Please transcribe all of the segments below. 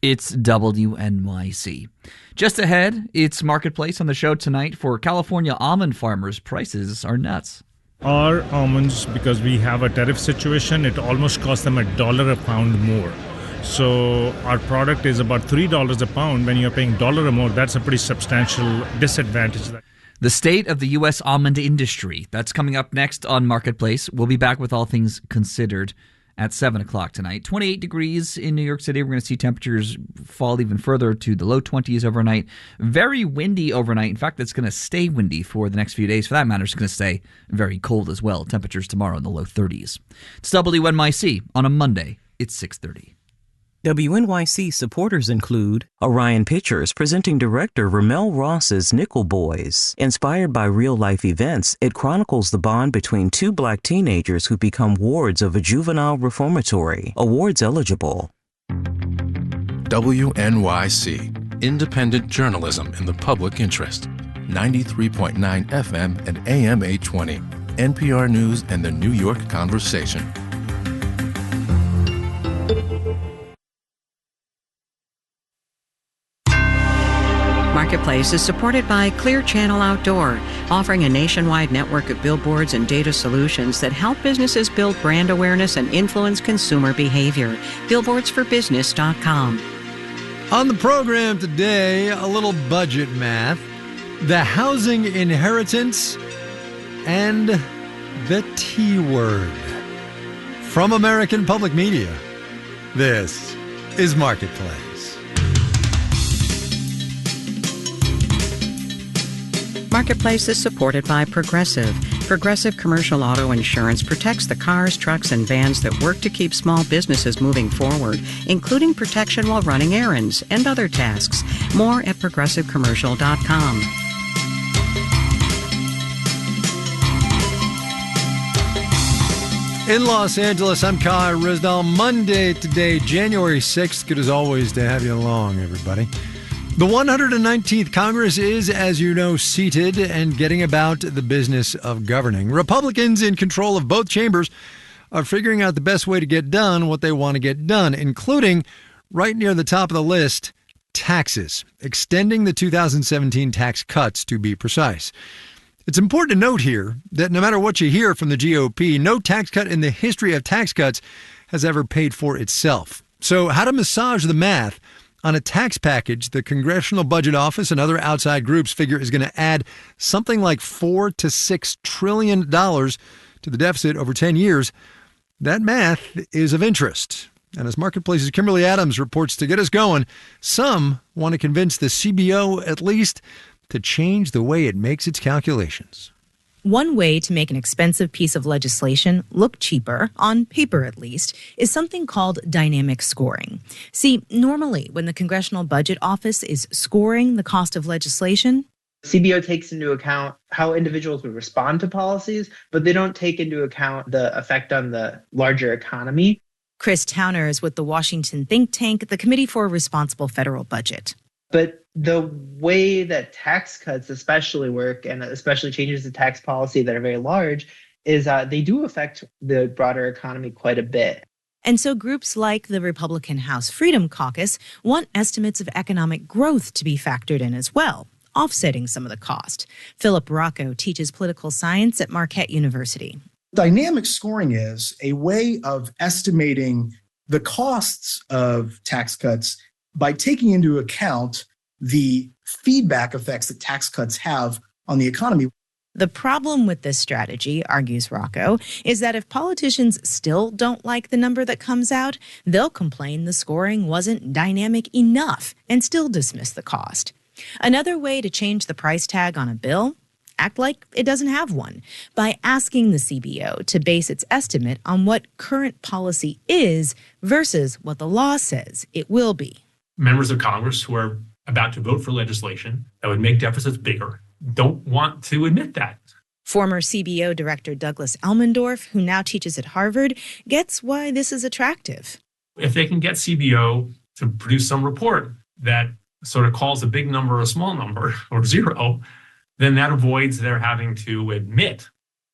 It's WNYC. Just ahead, it's Marketplace on the show tonight. For California almond farmers, prices are nuts. Our almonds, because we have a tariff situation, it almost costs them $1 a pound more. So our product is about $3 a pound. When you're paying $1 or more, that's a pretty substantial disadvantage. The state of the U.S. almond industry. That's coming up next on Marketplace. We'll be back with all things considered at 7 o'clock tonight. 28 degrees in New York City. We're going to see temperatures fall even further to the low 20s overnight. Very windy overnight. In fact, it's going to stay windy for the next few days. For that matter, it's going to stay very cold as well. Temperatures tomorrow in the low 30s. It's WNYC on a Monday. It's 6:30. WNYC supporters include Orion Pictures presenting director Ramel Ross's Nickel Boys. Inspired by real-life events, it chronicles the bond between two black teenagers who become wards of a juvenile reformatory. Awards eligible. WNYC, independent journalism in the public interest. 93.9 FM and AM 820. NPR News and the New York Conversation. Marketplace is supported by Clear Channel Outdoor, offering a nationwide network of billboards and data solutions that help businesses build brand awareness and influence consumer behavior. Billboardsforbusiness.com. On the program today, a little budget math, the housing inheritance, and the T word. From American Public Media, this is Marketplace. Marketplace is supported by Progressive. Progressive Commercial Auto Insurance protects the cars, trucks, and vans that work to keep small businesses moving forward, including protection while running errands and other tasks. More at progressivecommercial.com. In Los Angeles, I'm Kai Rizdal. Monday today, January 6th. Good as always to have you along, everybody. The 119th Congress is, as you know, seated and getting about the business of governing. Republicans in control of both chambers are figuring out the best way to get done what they want to get done, including, right near the top of the list, taxes, extending the 2017 tax cuts, to be precise. It's important to note here that no matter what you hear from the GOP, no tax cut in the history of tax cuts has ever paid for itself. So how to massage the math on a tax package the Congressional Budget Office and other outside groups figure is going to add something like $4 to $6 trillion to the deficit over 10 years. That math is of interest. And as Marketplace's Kimberly Adams reports, to get us going, some want to convince the CBO at least to change the way it makes its calculations. One way to make an expensive piece of legislation look cheaper, on paper at least, is something called dynamic scoring. See, normally when the Congressional Budget Office is scoring the cost of legislation, CBO takes into account how individuals would respond to policies, but they don't take into account the effect on the larger economy. Chris Towner is with the Washington think tank, the Committee for a Responsible Federal Budget. But the way that tax cuts especially work, and especially changes to tax policy that are very large, is they do affect the broader economy quite a bit. And so groups like the Republican House Freedom Caucus want estimates of economic growth to be factored in as well, offsetting some of the cost. Philip Rocco teaches political science at Marquette University. Dynamic scoring is a way of estimating the costs of tax cuts by taking into account the feedback effects that tax cuts have on the economy. The problem with this strategy, argues Rocco, is that if politicians still don't like the number that comes out, they'll complain the scoring wasn't dynamic enough and still dismiss the cost. Another way to change the price tag on a bill? Act like it doesn't have one by asking the CBO to base its estimate on what current policy is versus what the law says it will be. Members of Congress who are about to vote for legislation that would make deficits bigger don't want to admit that. Former CBO Director Douglas Elmendorf, who now teaches at Harvard, gets why this is attractive. If they can get CBO to produce some report that sort of calls a big number a small number or zero, then that avoids their having to admit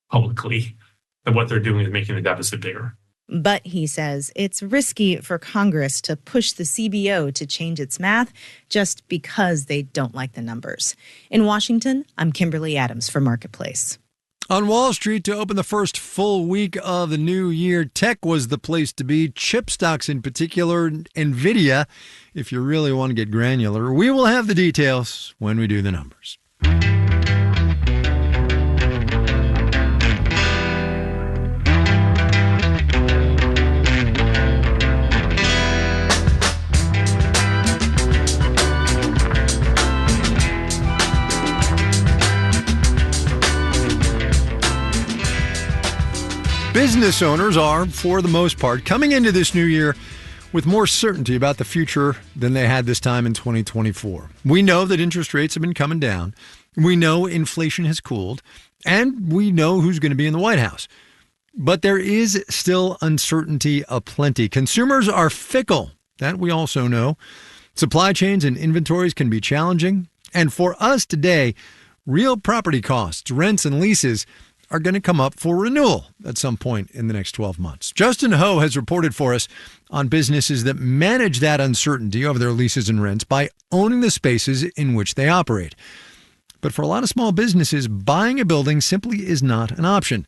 publicly that what they're doing is making the deficit bigger. But he says it's risky for Congress to push the CBO to change its math just because they don't like the numbers. In Washington, I'm Kimberly Adams for Marketplace. On Wall Street, to open the first full week of the new year, tech was the place to be. Chip stocks in particular, NVIDIA, if you really want to get granular. We will have the details when we do the numbers. Business owners are, for the most part, coming into this new year with more certainty about the future than they had this time in 2024. We know that interest rates have been coming down. We know inflation has cooled. And we know who's going to be in the White House. But there is still uncertainty aplenty. Consumers are fickle. That we also know. Supply chains and inventories can be challenging. And for us today, real property costs, rents, and leases are going to come up for renewal at some point in the next 12 months. Justin Ho has reported for us on businesses that manage that uncertainty over their leases and rents by owning the spaces in which they operate. But for a lot of small businesses, buying a building simply is not an option.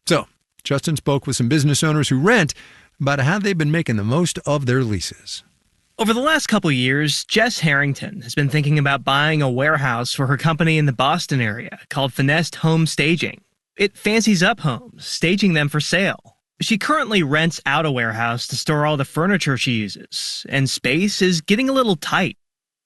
So, Justin spoke with some business owners who rent about how they've been making the most of their leases. Over the last couple years, Jess Harrington has been thinking about buying a warehouse for her company in the Boston area called Finessed Home Staging. It fancies up homes, staging them for sale. She currently rents out a warehouse to store all the furniture she uses, and space is getting a little tight.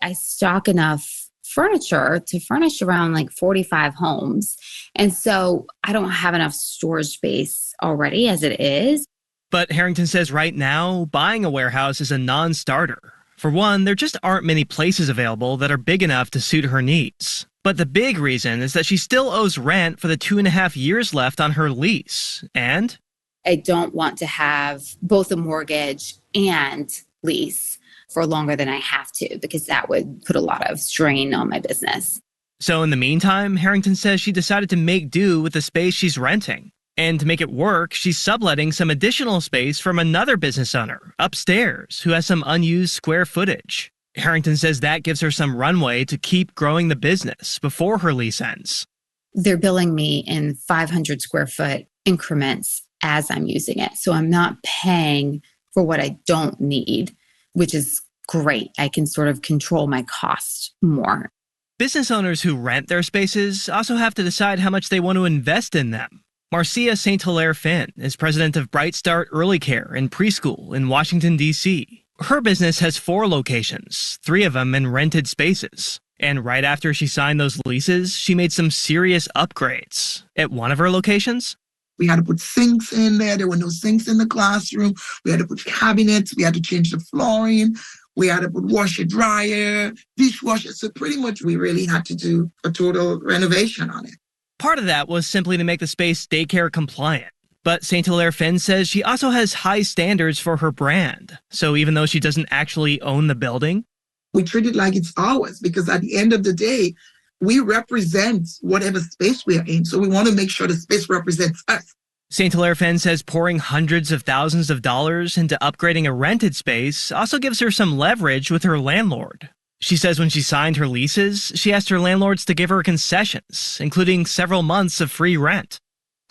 I stock enough furniture to furnish around like 45 homes. And so I don't have enough storage space already as it is. But Harrington says right now, buying a warehouse is a non-starter. For one, there just aren't many places available that are big enough to suit her needs. But the big reason is that she still owes rent for the 2.5 years left on her lease. And I don't want to have both a mortgage and lease for longer than I have to, because that would put a lot of strain on my business. So in the meantime, Harrington says she decided to make do with the space she's renting. And to make it work, she's subletting some additional space from another business owner upstairs who has some unused square footage. Harrington says that gives her some runway to keep growing the business before her lease ends. They're billing me in 500 square foot increments as I'm using it. So I'm not paying for what I don't need, which is great. I can sort of control my cost more. Business owners who rent their spaces also have to decide how much they want to invest in them. Marcia St. Hilaire Finn is president of Bright Start Early Care and Preschool in Washington, D.C. Her business has 4 locations, 3 of them in rented spaces. And right after she signed those leases, she made some serious upgrades. At one of her locations, we had to put sinks in there. There were no sinks in the classroom. We had to put cabinets. We had to change the flooring. We had to put washer, dryer, dishwasher. So pretty much we really had to do a total renovation on it. Part of that was simply to make the space daycare compliant. But St. Hilaire Finn says she also has high standards for her brand. So even though she doesn't actually own the building, we treat it like it's ours, because at the end of the day, we represent whatever space we are in. So we want to make sure the space represents us. St. Hilaire Finn says pouring hundreds of thousands of dollars into upgrading a rented space also gives her some leverage with her landlord. She says when she signed her leases, she asked her landlords to give her concessions, including several months of free rent.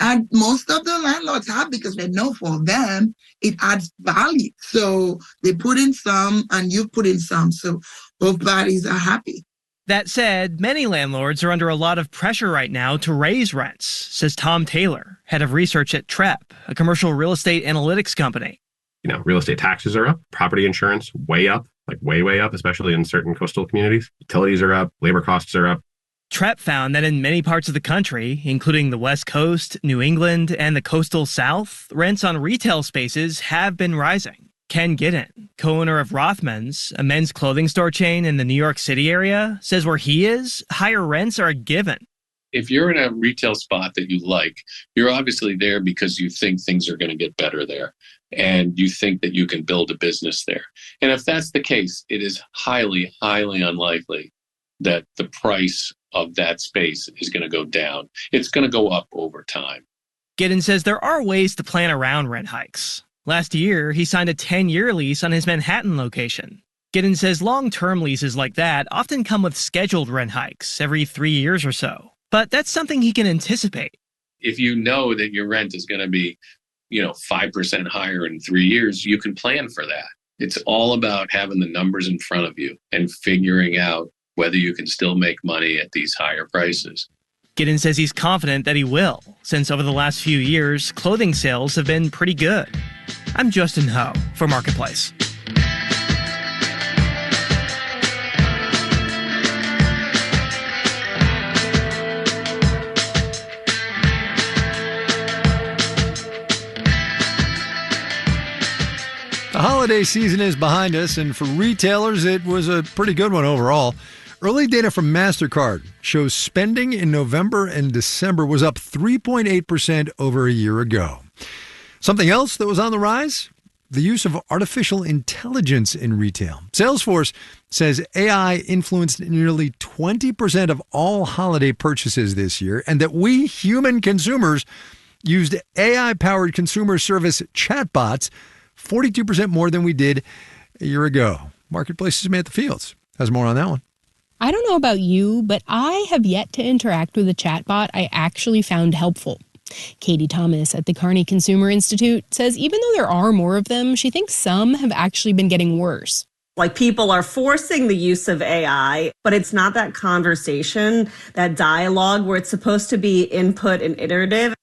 And most of the landlords have, because they know for them, it adds value. So they put in some and you put in some. So both parties are happy. That said, many landlords are under a lot of pressure right now to raise rents, says Tom Taylor, head of research at TREP, a commercial real estate analytics company. You know, real estate taxes are up, property insurance way up, like way up, especially in certain coastal communities. Utilities are up, labor costs are up. TREP found that in many parts of the country, including the West Coast, New England, and the coastal South, rents on retail spaces have been rising. Ken Giddin, co-owner of Rothmans, a men's clothing store chain in the New York City area, says where he is, higher rents are a given. If you're in a retail spot that you like, you're obviously there because you think things are going to get better there, and you think that you can build a business there. And if that's the case, it is highly, highly unlikely that the price of that space is going to go down. It's going to go up over time. Giddin says there are ways to plan around rent hikes, Last year, he signed a 10-year lease on his Manhattan location. Giddens says long-term leases like that often come with scheduled rent hikes every 3 years or so. But that's something he can anticipate. If you know that your rent is going to be, 5% higher in 3 years, you can plan for that. It's all about having the numbers in front of you and figuring out whether you can still make money at these higher prices. Giddens says he's confident that he will, since over the last few years, clothing sales have been pretty good. I'm Justin Ho for Marketplace. The holiday season is behind us, and for retailers, it was a pretty good one overall. Early data from MasterCard shows spending in November and December was up 3.8% over a year ago. Something else that was on the rise? The use of artificial intelligence in retail. Salesforce says AI influenced nearly 20% of all holiday purchases this year, and that we human consumers used AI-powered consumer service chatbots 42% more than we did a year ago. Marketplace's Samantha Fields has more on that one. I don't know about you, but I have yet to interact with a chatbot I actually found helpful. Katie Thomas at the Kearney Consumer Institute says even though there are more of them, she thinks some have actually been getting worse. Like, people are forcing the use of AI, but it's not that conversation, that dialogue where it's supposed to be input and iterative.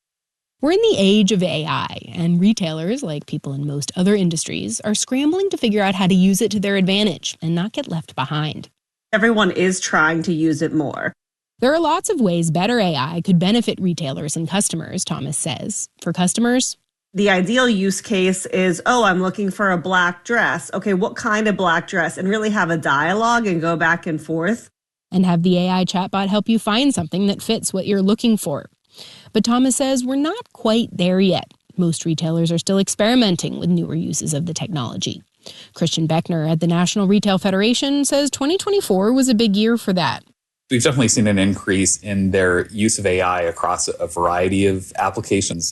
We're in the age of AI, and retailers, like people in most other industries, are scrambling to figure out how to use it to their advantage and not get left behind. Everyone is trying to use it more. There are lots of ways better AI could benefit retailers and customers, Thomas says. For customers, the ideal use case is, I'm looking for a black dress. Okay, what kind of black dress? And really have a dialogue and go back and forth. And have the AI chatbot help you find something that fits what you're looking for. But Thomas says we're not quite there yet. Most retailers are still experimenting with newer uses of the technology. Christian Beckner at the National Retail Federation says 2024 was a big year for that. We've definitely seen an increase in their use of AI across a variety of applications.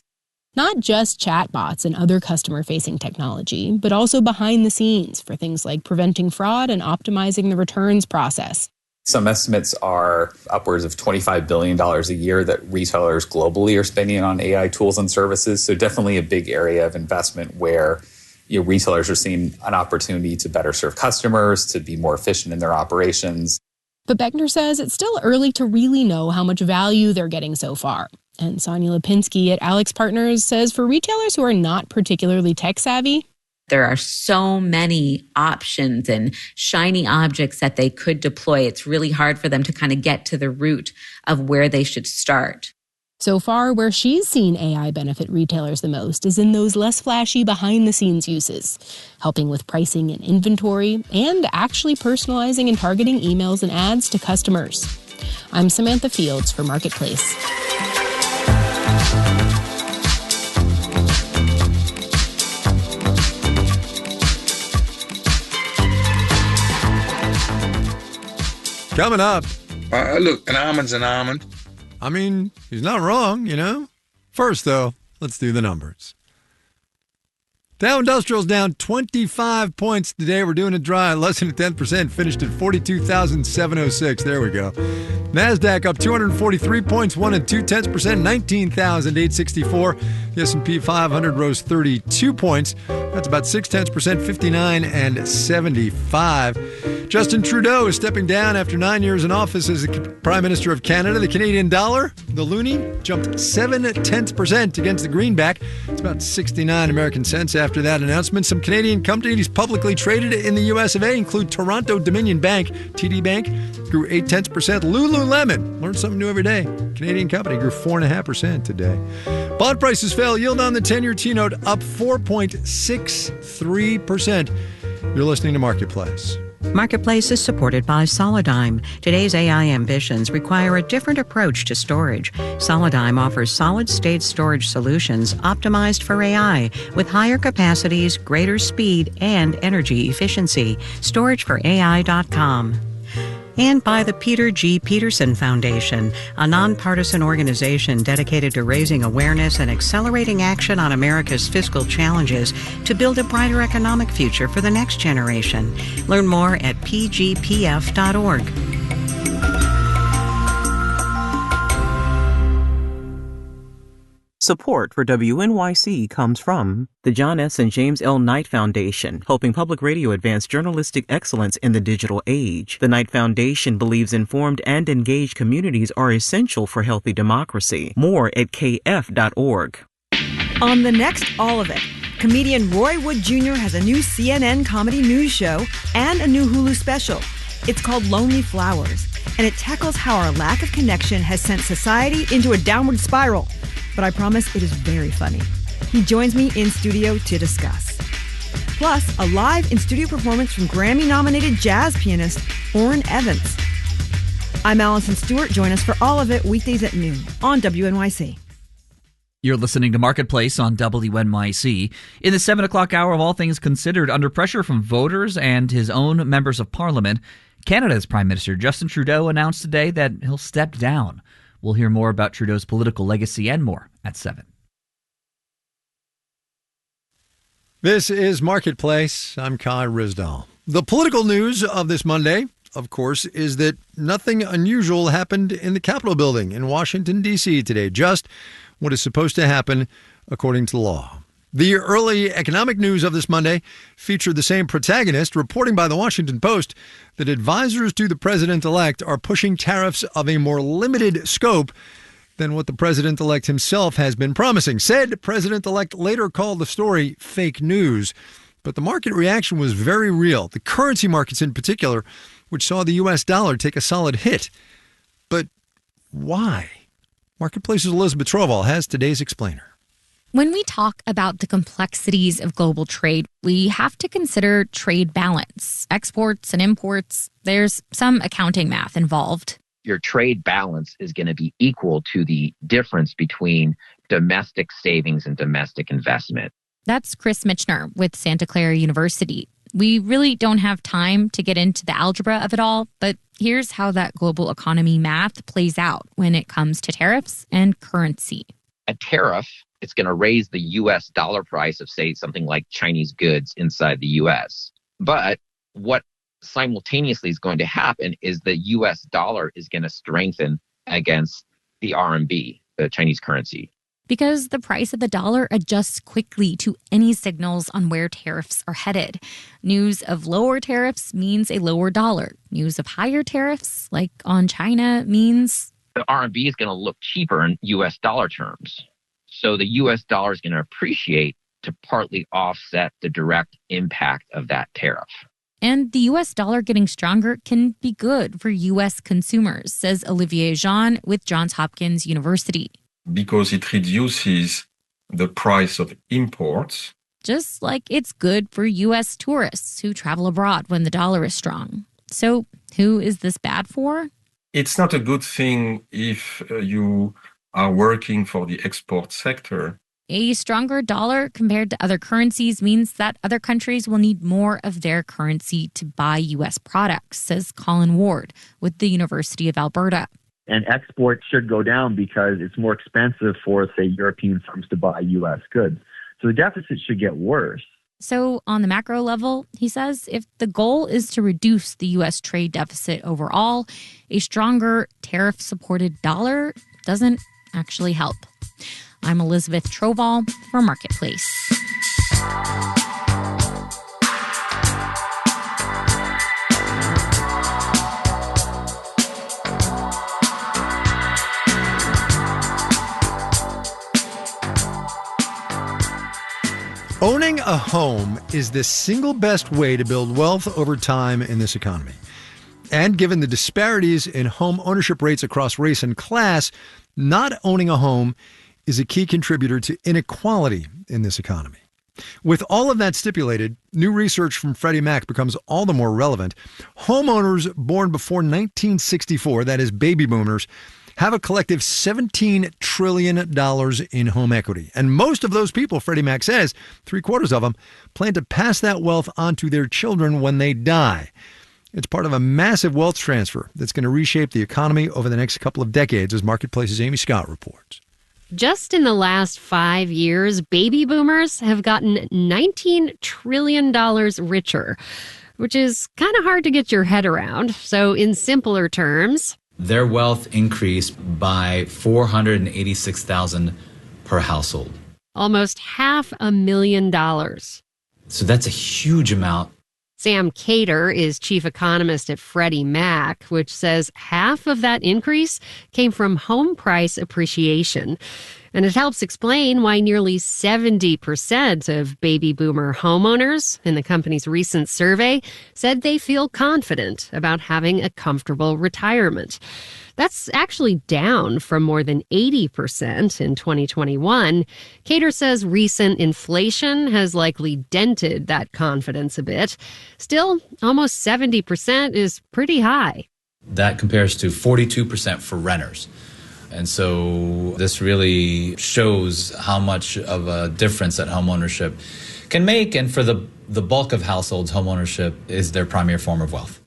Not just chatbots and other customer-facing technology, but also behind the scenes for things like preventing fraud and optimizing the returns process. Some estimates are upwards of $25 billion a year that retailers globally are spending on AI tools and services. So definitely a big area of investment where retailers are seeing an opportunity to better serve customers, to be more efficient in their operations. But Beckner says it's still early to really know how much value they're getting so far. And Sonia Lipinski at Alex Partners says for retailers who are not particularly tech-savvy, there are so many options and shiny objects that they could deploy. It's really hard for them to kind of get to the root of where they should start. So far, where she's seen AI benefit retailers the most is in those less flashy behind-the-scenes uses, helping with pricing and inventory, and actually personalizing and targeting emails and ads to customers. I'm Samantha Fields for Marketplace. Coming up. Look, an almond's an almond. I mean, he's not wrong, First, though, let's do the numbers. Dow Industrial's down 25 points today. We're doing it dry, less than 10%, finished at 42,706. There we go. NASDAQ up 243 points, 1 2/10%, 19,864. The S&P 500 rose 32 points. That's about 6/10%, 59 and 75. Justin Trudeau is stepping down after 9 years in office as the Prime Minister of Canada. The Canadian dollar, the loonie, jumped 7/10% against the greenback. It's about 69 American cents after that announcement. Some Canadian companies publicly traded in the US of A include Toronto Dominion Bank. TD Bank grew 0.8%. Lululemon, learn something new every day. Canadian company grew 4.5% today. Bond prices fell. Yield on the 10-year T-note up 4.63%. You're listening to Marketplace. Marketplace is supported by Solidigm. Today's AI ambitions require a different approach to storage. Solidigm offers solid-state storage solutions optimized for AI with higher capacities, greater speed, and energy efficiency. StorageForAI.com. And by the Peter G. Peterson Foundation, a nonpartisan organization dedicated to raising awareness and accelerating action on America's fiscal challenges to build a brighter economic future for the next generation. Learn more at pgpf.org. Support for WNYC comes from the John S. and James L. Knight Foundation, helping public radio advance journalistic excellence in the digital age. The Knight Foundation believes informed and engaged communities are essential for healthy democracy. More at kf.org. On the next All of It, comedian Roy Wood Jr. has a new CNN comedy news show and a new Hulu special. It's called Lonely Flowers, and it tackles how our lack of connection has sent society into a downward spiral. But I promise it is very funny. He joins me in studio to discuss. Plus, a live in-studio performance from Grammy-nominated jazz pianist Orrin Evans. I'm Allison Stewart. Join us for All of It weekdays at noon on WNYC. You're listening to Marketplace on WNYC. In the 7 o'clock hour of All Things Considered, under pressure from voters and his own members of parliament, Canada's Prime Minister Justin Trudeau announced today that he'll step down. We'll hear more about Trudeau's political legacy and more at 7. This is Marketplace. I'm Kai Ryssdal. The political news of this Monday, of course, is that nothing unusual happened in the Capitol building in Washington, D.C. today. Just what is supposed to happen according to law. The early economic news of this Monday featured the same protagonist, reporting by the Washington Post that advisors to the president-elect are pushing tariffs of a more limited scope than what the president-elect himself has been promising. Said president-elect later called the story fake news, but the market reaction was very real. The currency markets in particular, which saw the U.S. dollar take a solid hit. But why? Marketplace's Elizabeth Troval has today's explainer. When we talk about the complexities of global trade, we have to consider trade balance. Exports and imports, there's some accounting math involved. Your trade balance is going to be equal to the difference between domestic savings and domestic investment. That's Chris Michener with Santa Clara University. We really don't have time to get into the algebra of it all, but here's how that global economy math plays out when it comes to tariffs and currency. A tariff, it's going to raise the U.S. dollar price of, say, something like Chinese goods inside the U.S. But what simultaneously is going to happen is the U.S. dollar is going to strengthen against the RMB, the Chinese currency. Because the price of the dollar adjusts quickly to any signals on where tariffs are headed. News of lower tariffs means a lower dollar. News of higher tariffs, like on China, means the RMB is going to look cheaper in U.S. dollar terms. So the U.S. dollar is going to appreciate to partly offset the direct impact of that tariff. And the U.S. dollar getting stronger can be good for U.S. consumers, says Olivier Jean with Johns Hopkins University. Because it reduces the price of imports. Just like it's good for U.S. tourists who travel abroad when the dollar is strong. So who is this bad for? It's not a good thing if you are working for the export sector. A stronger dollar compared to other currencies means that other countries will need more of their currency to buy U.S. products, says Colin Ward with the University of Alberta. And exports should go down because it's more expensive for, say, European firms to buy U.S. goods. So the deficit should get worse. So on the macro level, he says, if the goal is to reduce the U.S. trade deficit overall, a stronger tariff-supported dollar doesn't actually help. I'm Elizabeth Troval for Marketplace. Owning a home is the single best way to build wealth over time in this economy. And given the disparities in home ownership rates across race and class, not owning a home is a key contributor to inequality in this economy. With all of that stipulated, new research from Freddie Mac becomes all the more relevant. Homeowners born before 1964, that is baby boomers, have a collective $17 trillion in home equity. And most of those people, Freddie Mac says, 3/4 of them, plan to pass that wealth on to their children when they die. It's part of a massive wealth transfer that's going to reshape the economy over the next couple of decades, as Marketplace's Amy Scott reports. Just in the last 5 years, baby boomers have gotten $19 trillion richer, which is kind of hard to get your head around. So in simpler terms, their wealth increased by $486,000 per household. Almost $500,000. So that's a huge amount. Sam Cater is chief economist at Freddie Mac, which says half of that increase came from home price appreciation. And it helps explain why nearly 70% of baby boomer homeowners in the company's recent survey said they feel confident about having a comfortable retirement. That's actually down from more than 80% in 2021. Cater says recent inflation has likely dented that confidence a bit. Still, almost 70% is pretty high. That compares to 42% for renters. And so this really shows how much of a difference that homeownership can make. And for the bulk of households, homeownership is their primary form of wealth.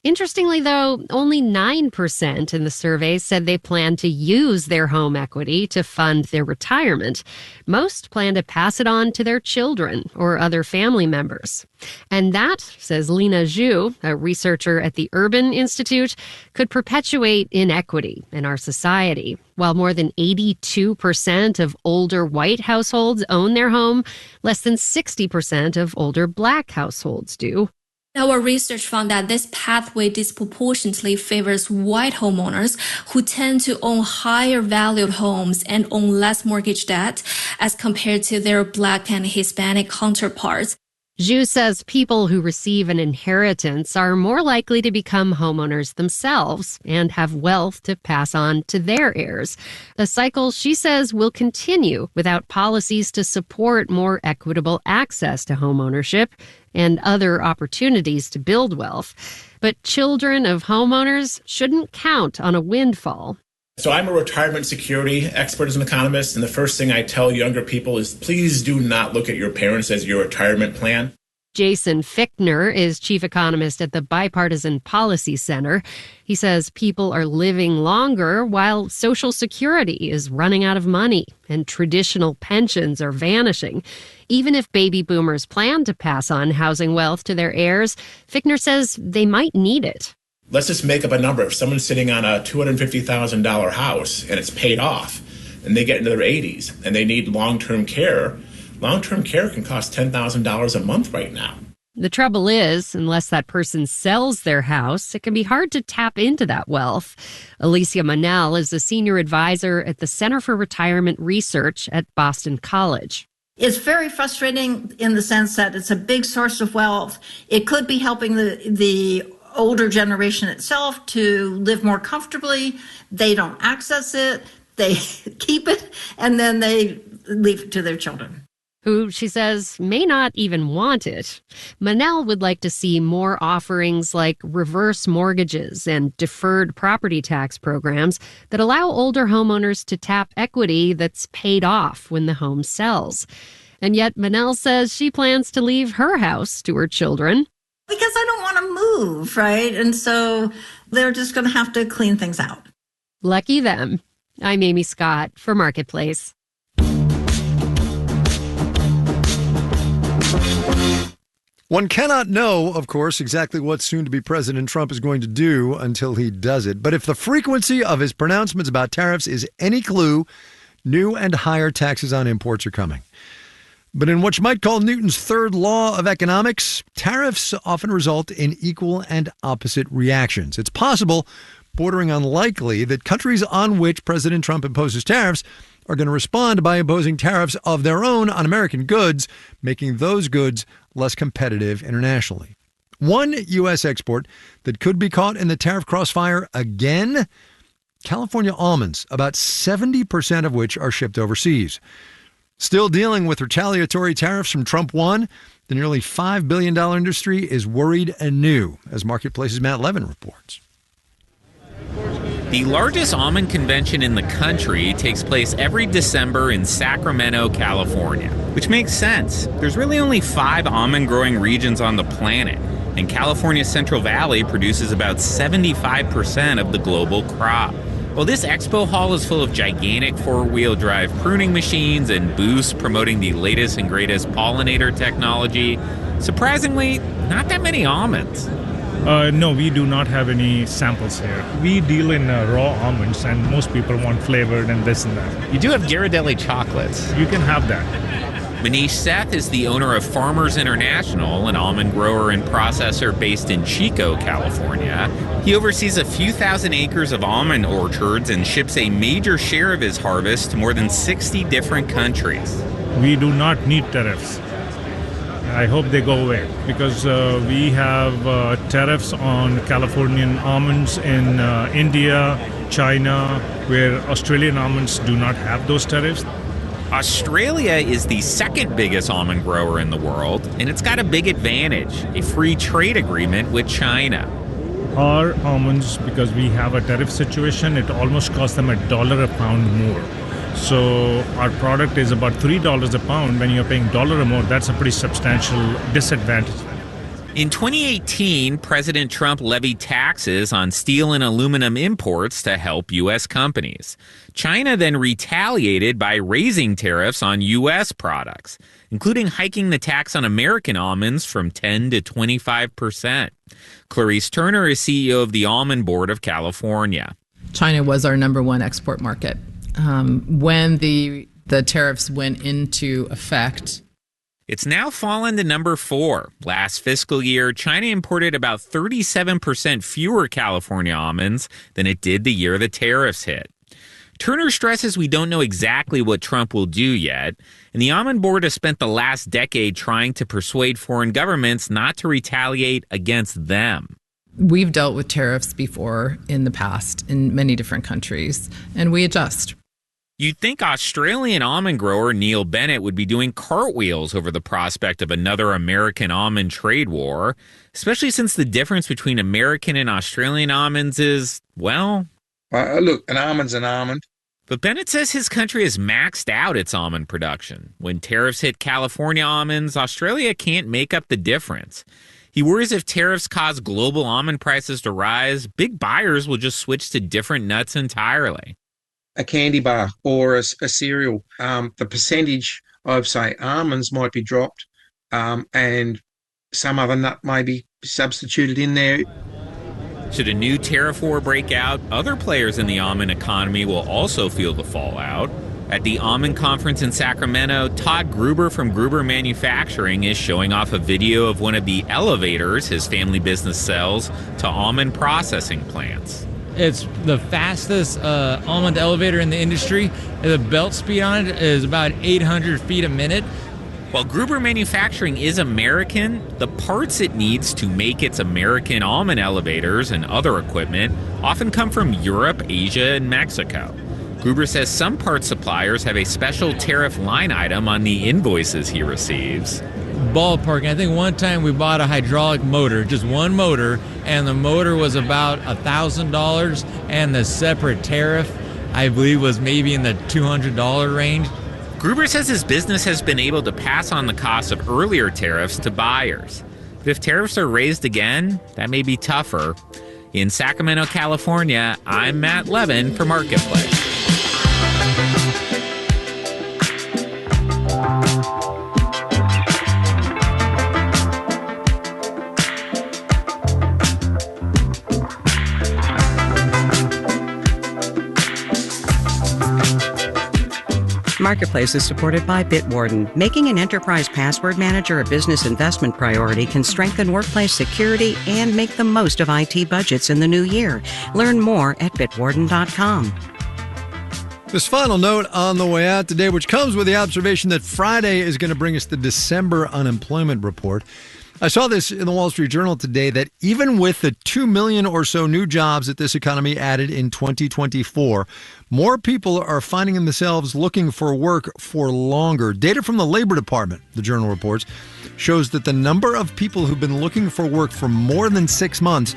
Interestingly, though, only 9% in the survey said they plan to use their home equity to fund their retirement. Most plan to pass it on to their children or other family members. And that, says Lena Zhu, a researcher at the Urban Institute, could perpetuate inequity in our society. While more than 82% of older white households own their home, less than 60% of older black households do. Our research found that this pathway disproportionately favors white homeowners who tend to own higher valued homes and own less mortgage debt as compared to their black and Hispanic counterparts. Zhu says people who receive an inheritance are more likely to become homeowners themselves and have wealth to pass on to their heirs. A cycle she says will continue without policies to support more equitable access to homeownership and other opportunities to build wealth. But children of homeowners shouldn't count on a windfall. So I'm a retirement security expert as an economist, and the first thing I tell younger people is please do not look at your parents as your retirement plan. Jason Fichtner is chief economist at the Bipartisan Policy Center. He says people are living longer while Social Security is running out of money and traditional pensions are vanishing. Even if baby boomers plan to pass on housing wealth to their heirs, Fichtner says they might need it. Let's just make up a number. If someone's sitting on a $250,000 house and it's paid off and they get into their 80s and they need long-term care can cost $10,000 a month right now. The trouble is, unless that person sells their house, it can be hard to tap into that wealth. Alicia Monell is a senior advisor at the Center for Retirement Research at Boston College. It's very frustrating in the sense that it's a big source of wealth. It could be helping the older generation itself to live more comfortably. They don't access it, they keep it, and then they leave it to their children, who, she says, may not even want it. Manel would like to see more offerings like reverse mortgages and deferred property tax programs that allow older homeowners to tap equity that's paid off when the home sells. And yet Manel says she plans to leave her house to her children. Because I don't want to move, right? And so they're just going to have to clean things out. Lucky them. I'm Amy Scott for Marketplace. One cannot know, of course, exactly what soon-to-be President Trump is going to do until he does it. But if the frequency of his pronouncements about tariffs is any clue, new and higher taxes on imports are coming. But in what you might call Newton's third law of economics, tariffs often result in equal and opposite reactions. It's possible, bordering on likely, that countries on which President Trump imposes tariffs are going to respond by imposing tariffs of their own on American goods, making those goods less competitive internationally. One U.S. export that could be caught in the tariff crossfire again, California almonds, about 70% of which are shipped overseas. Still dealing with retaliatory tariffs from Trump 1, the nearly $5 billion industry is worried anew, as Marketplace's Matt Levin reports. The largest almond convention in the country takes place every December in Sacramento, California, which makes sense. There's really only 5 almond growing regions on the planet. and California's Central Valley produces about 75% of the global crop. Well, this expo hall is full of gigantic four-wheel drive pruning machines and booths promoting the latest and greatest pollinator technology. Surprisingly, not that many almonds. No, we do not have any samples here. We deal in raw almonds, and most people want flavored and this and that. You do have Ghirardelli chocolates. You can have that. Manish Seth is the owner of Farmers International, an almond grower and processor based in Chico, California. He oversees a few thousand acres of almond orchards and ships a major share of his harvest to more than 60 different countries. We do not need tariffs. I hope they go away because we have tariffs on Californian almonds in India, China, where Australian almonds do not have those tariffs. Australia is the second biggest almond grower in the world, and it's got a big advantage, a free trade agreement with China. Our almonds, because we have a tariff situation, it almost costs them $1 a pound more. So our product is about $3 a pound. When you're paying $1 or more, that's a pretty substantial disadvantage. In 2018, President Trump levied taxes on steel and aluminum imports to help U.S. companies. China then retaliated by raising tariffs on U.S. products, including hiking the tax on American almonds from 10 to 25%. Clarice Turner is CEO of the Almond Board of California. China was our number one export market. When the tariffs went into effect, it's now fallen to number 4. Last fiscal year, China imported about 37% fewer California almonds than it did the year the tariffs hit. Turner stresses we don't know exactly what Trump will do yet, and the Almond Board has spent the last decade trying to persuade foreign governments not to retaliate against them. We've dealt with tariffs before in the past in many different countries, and we adjust. You'd think Australian almond grower Neil Bennett would be doing cartwheels over the prospect of another American almond trade war, especially since the difference between American and Australian almonds is, well... Look, an almond's an almond. But Bennett says his country has maxed out its almond production. When tariffs hit California almonds, Australia can't make up the difference. He worries if tariffs cause global almond prices to rise, big buyers will just switch to different nuts entirely. A candy bar or a cereal, the percentage of, say, almonds might be dropped and some other nut may be substituted in there. Should a new tariff war break out, other players in the almond economy will also feel the fallout. At the Almond Conference in Sacramento, Todd Gruber from Gruber Manufacturing is showing off a video of one of the elevators his family business sells to almond processing plants. It's the fastest almond elevator in the industry. The belt speed on it is about 800 feet a minute. While Gruber Manufacturing is American, the parts it needs to make its American almond elevators and other equipment often come from Europe, Asia, and Mexico. Gruber says some parts suppliers have a special tariff line item on the invoices he receives. Ballpark. I think one time we bought a hydraulic motor, just one motor, and the motor was about $1,000, and the separate tariff, I believe, was maybe in the $200 range. Gruber says his business has been able to pass on the cost of earlier tariffs to buyers. But if tariffs are raised again, that may be tougher. In Sacramento, California, I'm Matt Levin for Marketplace. Marketplace is supported by Bitwarden. Making an enterprise password manager a business investment priority can strengthen workplace security and make the most of IT budgets in the new year. Learn more at bitwarden.com. This final note on the way out today, which comes with the observation that Friday is going to bring us the December unemployment report. I saw this in the Wall Street Journal today that even with the 2 million or so new jobs that this economy added in 2024, more people are finding themselves looking for work for longer. Data from the Labor Department, the Journal reports, shows that the number of people who've been looking for work for more than 6 months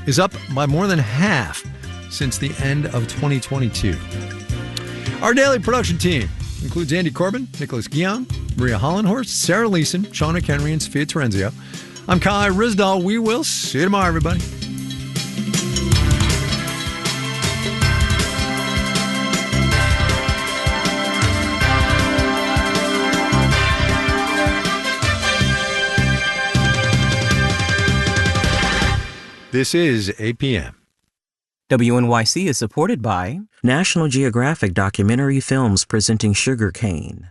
is up by more than half since the end of 2022. Our daily production team includes Andy Corbin, Nicholas Guion, Maria Hollenhorst, Sarah Leeson, Shauna Henry, and Sophia Terenzio. I'm Kai Ryssdal. We will see you tomorrow, everybody. This is APM. WNYC is supported by National Geographic Documentary Films presenting Sugar Cane.